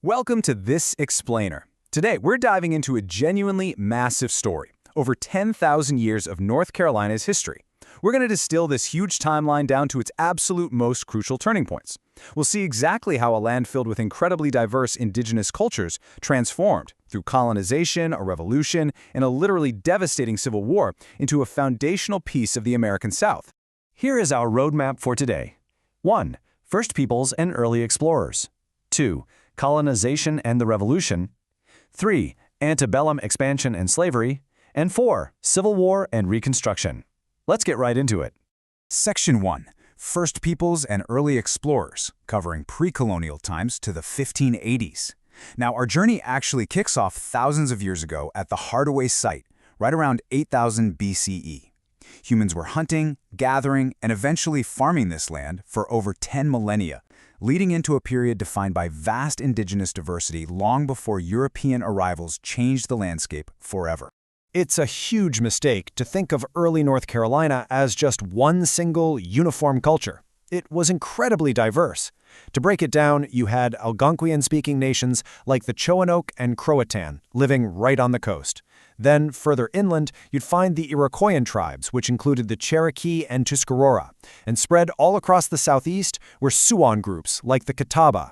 Welcome to This Explainer. Today, we're diving into a genuinely massive story, over 10,000 years of North Carolina's history. We're going to distill this huge timeline down to its absolute most crucial turning points. We'll see exactly how a land filled with incredibly diverse indigenous cultures transformed, through colonization, a revolution, and a literally devastating civil war, into a foundational piece of the American South. Here is our roadmap for today. 1. First Peoples and Early Explorers. 2. Colonization and the Revolution. 3. Antebellum expansion and slavery. And 4. Civil War and Reconstruction. Let's get right into it. Section 1. First Peoples and Early Explorers, covering pre-colonial times to the 1580s. Now, our journey actually kicks off thousands of years ago at the Hardaway site, right around 8000 BCE. Humans were hunting, gathering, and eventually farming this land for over 10 millennia, leading into a period defined by vast indigenous diversity long before European arrivals changed the landscape forever. It's a huge mistake to think of early North Carolina as just one single, uniform culture. It was incredibly diverse. To break it down, you had Algonquian-speaking nations like the Choanoke and Croatan living right on the coast. Then, further inland, you'd find the Iroquoian tribes, which included the Cherokee and Tuscarora. And spread all across the southeast were Siouan groups like the Catawba.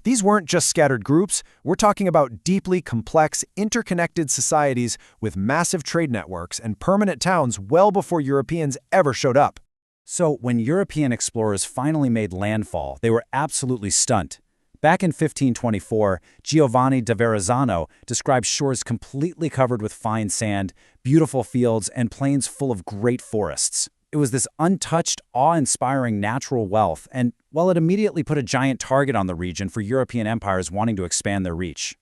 These weren't just scattered groups. We're talking about deeply complex, interconnected societies with massive trade networks and permanent towns well before Europeans ever showed up. So, when European explorers finally made landfall, they were absolutely stunned. Back in 1524, Giovanni da Verrazzano described shores completely covered with fine sand, beautiful fields, and plains full of great forests. It was this untouched, awe-inspiring natural wealth, and, well, it immediately put a giant target on the region for European empires wanting to expand their reach.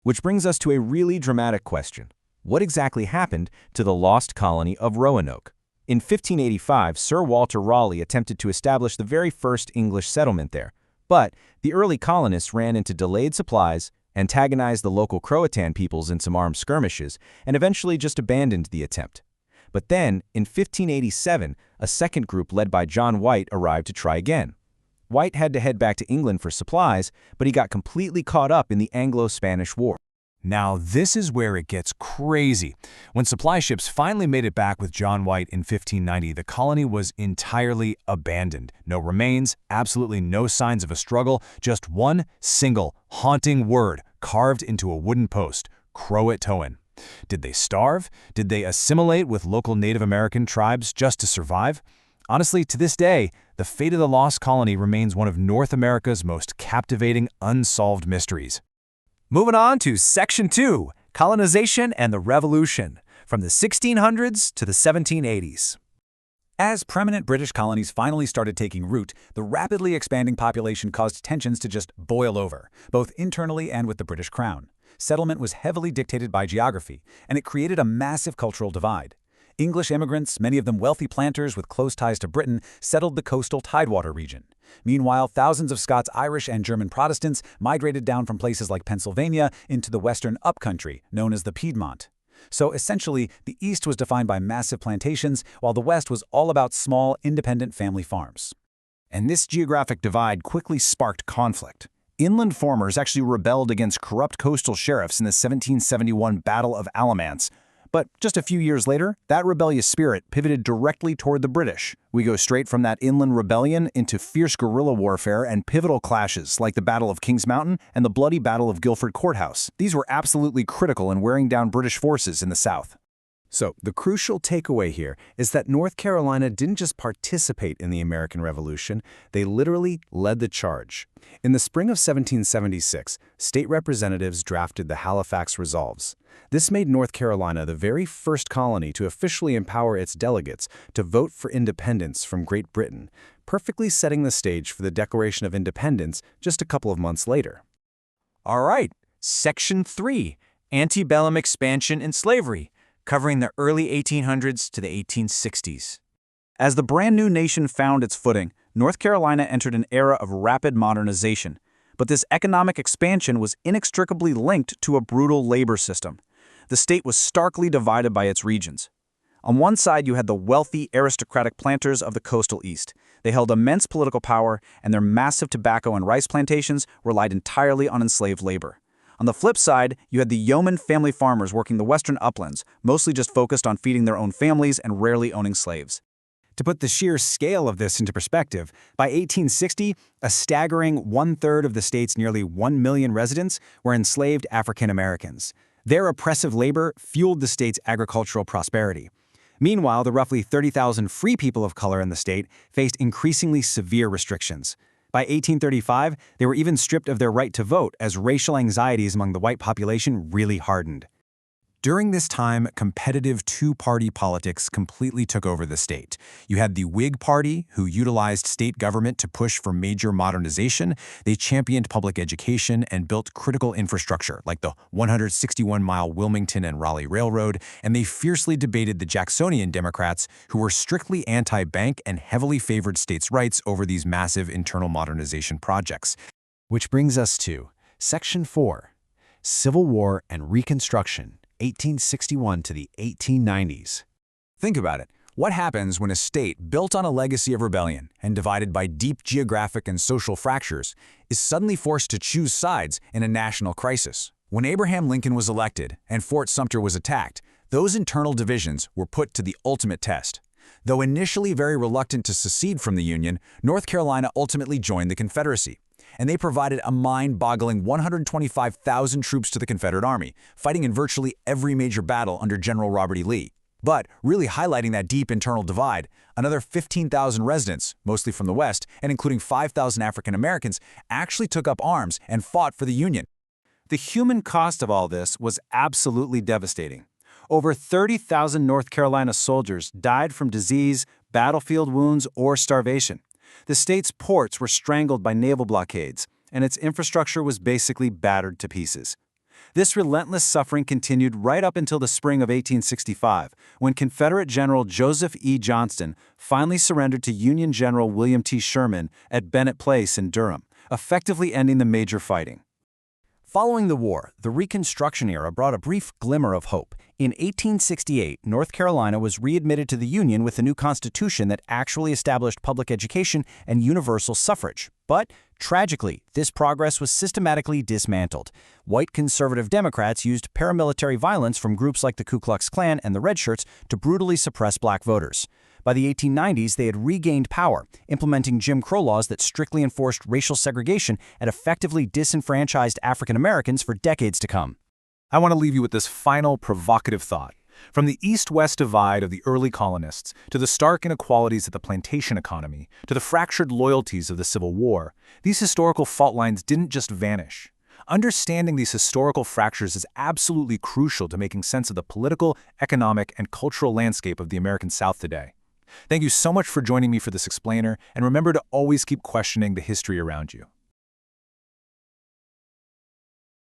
Which brings us to a really dramatic question. What exactly happened to the lost colony of Roanoke? In 1585, Sir Walter Raleigh attempted to establish the very first English settlement there. But the early colonists ran into delayed supplies, antagonized the local Croatan peoples in some armed skirmishes, and eventually just abandoned the attempt. But then, in 1587, a second group led by John White arrived to try again. White had to head back to England for supplies, but he got completely caught up in the Anglo-Spanish War. Now, this is where it gets crazy. When supply ships finally made it back with John White in 1590, the colony was entirely abandoned. No remains, absolutely no signs of a struggle, just one single, haunting word carved into a wooden post: Croatoan. Did they starve? Did they assimilate with local Native American tribes just to survive? Honestly, to this day, the fate of the lost colony remains one of North America's most captivating, unsolved mysteries. Moving on to Section 2, Colonization and the Revolution, from the 1600s to the 1780s. As permanent British colonies finally started taking root, the rapidly expanding population caused tensions to just boil over, both internally and with the British Crown. Settlement was heavily dictated by geography, and it created a massive cultural divide. English immigrants, many of them wealthy planters with close ties to Britain, settled the coastal Tidewater region. Meanwhile, thousands of Scots, Irish, and German Protestants migrated down from places like Pennsylvania into the western upcountry, known as the Piedmont. So essentially, the East was defined by massive plantations, while the West was all about small, independent family farms. And this geographic divide quickly sparked conflict. Inland farmers actually rebelled against corrupt coastal sheriffs in the 1771 Battle of Alamance. But just a few years later, that rebellious spirit pivoted directly toward the British. We go straight from that inland rebellion into fierce guerrilla warfare and pivotal clashes like the Battle of Kings Mountain and the bloody Battle of Guilford Courthouse. These were absolutely critical in wearing down British forces in the South. So, the crucial takeaway here is that North Carolina didn't just participate in the American Revolution, they literally led the charge. In the spring of 1776, state representatives drafted the Halifax Resolves. This made North Carolina the very first colony to officially empower its delegates to vote for independence from Great Britain, perfectly setting the stage for the Declaration of Independence just a couple of months later. All right, Section 3, Antebellum Expansion and Slavery, covering the early 1800s to the 1860s. As the brand new nation found its footing, North Carolina entered an era of rapid modernization. But this economic expansion was inextricably linked to a brutal labor system. The state was starkly divided by its regions. On one side, you had the wealthy, aristocratic planters of the coastal East. They held immense political power, and their massive tobacco and rice plantations relied entirely on enslaved labor. On the flip side, you had the yeoman family farmers working the western uplands, mostly just focused on feeding their own families and rarely owning slaves. To put the sheer scale of this into perspective, by 1860, a staggering one-third of the state's nearly 1 million residents were enslaved African Americans. Their oppressive labor fueled the state's agricultural prosperity. Meanwhile, the roughly 30,000 free people of color in the state faced increasingly severe restrictions. By 1835, they were even stripped of their right to vote as racial anxieties among the white population really hardened. During this time, competitive two-party politics completely took over the state. You had the Whig Party, who utilized state government to push for major modernization. They championed public education and built critical infrastructure, like the 161-mile Wilmington and Raleigh Railroad, and they fiercely debated the Jacksonian Democrats, who were strictly anti-bank and heavily favored states' rights over these massive internal modernization projects. Which brings us to Section 4, Civil War and Reconstruction. 1861 to the 1890s. Think about it. What happens when a state built on a legacy of rebellion and divided by deep geographic and social fractures is suddenly forced to choose sides in a national crisis? When Abraham Lincoln was elected and Fort Sumter was attacked, those internal divisions were put to the ultimate test. Though initially very reluctant to secede from the Union, North Carolina ultimately joined the Confederacy. And they provided a mind-boggling 125,000 troops to the Confederate Army, fighting in virtually every major battle under General Robert E. Lee. But, really highlighting that deep internal divide, another 15,000 residents, mostly from the West, and including 5,000 African Americans, actually took up arms and fought for the Union. The human cost of all this was absolutely devastating. Over 30,000 North Carolina soldiers died from disease, battlefield wounds, or starvation. The state's ports were strangled by naval blockades, and its infrastructure was basically battered to pieces. This relentless suffering continued right up until the spring of 1865, when Confederate General Joseph E. Johnston finally surrendered to Union General William T. Sherman at Bennett Place in Durham, effectively ending the major fighting. Following the war, the Reconstruction era brought a brief glimmer of hope. In 1868, North Carolina was readmitted to the Union with a new constitution that actually established public education and universal suffrage. But, tragically, this progress was systematically dismantled. White conservative Democrats used paramilitary violence from groups like the Ku Klux Klan and the Redshirts to brutally suppress black voters. By the 1890s, they had regained power, implementing Jim Crow laws that strictly enforced racial segregation and effectively disenfranchised African Americans for decades to come. I want to leave you with this final provocative thought. From the East-West divide of the early colonists, to the stark inequalities of the plantation economy, to the fractured loyalties of the Civil War, these historical fault lines didn't just vanish. Understanding these historical fractures is absolutely crucial to making sense of the political, economic, and cultural landscape of the American South today. Thank you so much for joining me for this explainer, and remember to always keep questioning the history around you.